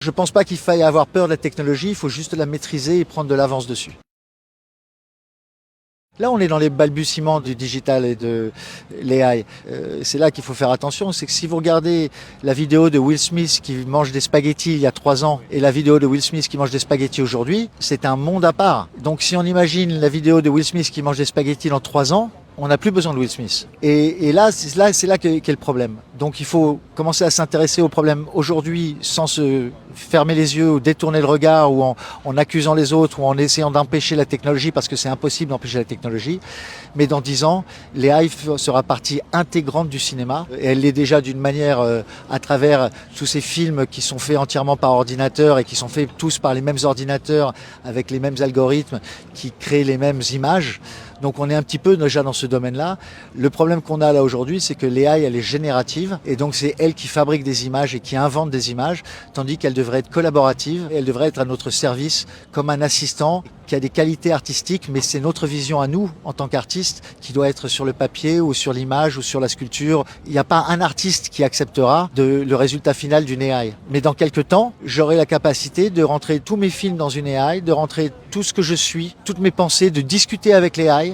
Je ne pense pas qu'il faille avoir peur de la technologie, il faut juste la maîtriser et prendre de l'avance dessus. Là, on est dans les balbutiements du digital et de l'AI. C'est là qu'il faut faire attention, c'est que si vous regardez la vidéo de Will Smith qui mange des spaghettis il y a 3 ans et la vidéo de Will Smith qui mange des spaghettis aujourd'hui, c'est un monde à part. Donc si on imagine la vidéo de Will Smith qui mange des spaghettis dans 3 ans, on n'a plus besoin de Will Smith. Et là, c'est là qu'est le problème. Donc il faut commencer à s'intéresser au problème aujourd'hui sans se fermer les yeux ou détourner le regard ou en accusant les autres ou en essayant d'empêcher la technologie parce que c'est impossible d'empêcher la technologie. Mais dans 10 ans, l'AI sera partie intégrante du cinéma. Et elle l'est déjà d'une manière à travers tous ces films qui sont faits entièrement par ordinateur et qui sont faits tous par les mêmes ordinateurs avec les mêmes algorithmes qui créent les mêmes images. Donc on est un petit peu déjà dans ce domaine-là. Le problème qu'on a là aujourd'hui, c'est que l'AI, elle est générative et donc c'est elle qui fabrique des images et qui invente des images, tandis qu'elle devrait être collaborative et elle devrait être à notre service comme un assistant qui a des qualités artistiques, mais c'est notre vision à nous en tant qu'artistes qui doit être sur le papier ou sur l'image ou sur la sculpture. Il n'y a pas un artiste qui acceptera le résultat final d'une AI. Mais dans quelques temps, j'aurai la capacité de rentrer tous mes films dans une AI, de rentrer tout ce que je suis, toutes mes pensées, de discuter avec l'AI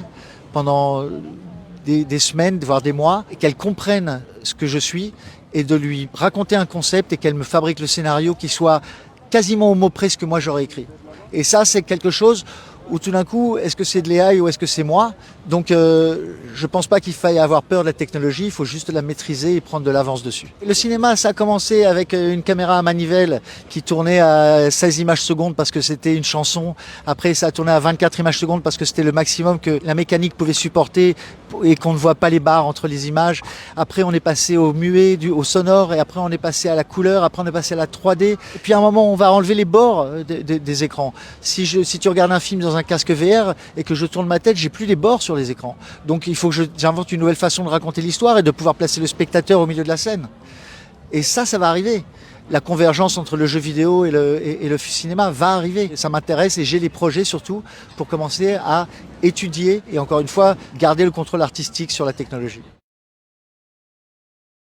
pendant des semaines, voire des mois, et qu'elle comprenne ce que je suis et de lui raconter un concept et qu'elle me fabrique le scénario qui soit quasiment au mot près ce que moi j'aurais écrit. Et ça, c'est quelque chose où tout d'un coup, est-ce que c'est de l'AI ou est-ce que c'est moi? Donc je pense pas qu'il faille avoir peur de la technologie, il faut juste la maîtriser et prendre de l'avance dessus. Le cinéma, ça a commencé avec une caméra à manivelle qui tournait à 16 images secondes parce que c'était une chanson. Après, ça a tourné à 24 images secondes parce que c'était le maximum que la mécanique pouvait supporter et qu'on ne voit pas les barres entre les images. Après, on est passé au muet, au sonore, et après on est passé à la couleur, après on est passé à la 3D. Et puis à un moment, on va enlever les bords des écrans. Si tu regardes un film dans un casque VR et que je tourne ma tête, j'ai plus les bords sur les écrans. Donc il faut que j'invente une nouvelle façon de raconter l'histoire et de pouvoir placer le spectateur au milieu de la scène. Et ça va arriver. La convergence entre le jeu vidéo et le cinéma va arriver. Ça m'intéresse et j'ai les projets surtout pour commencer à étudier et encore une fois garder le contrôle artistique sur la technologie.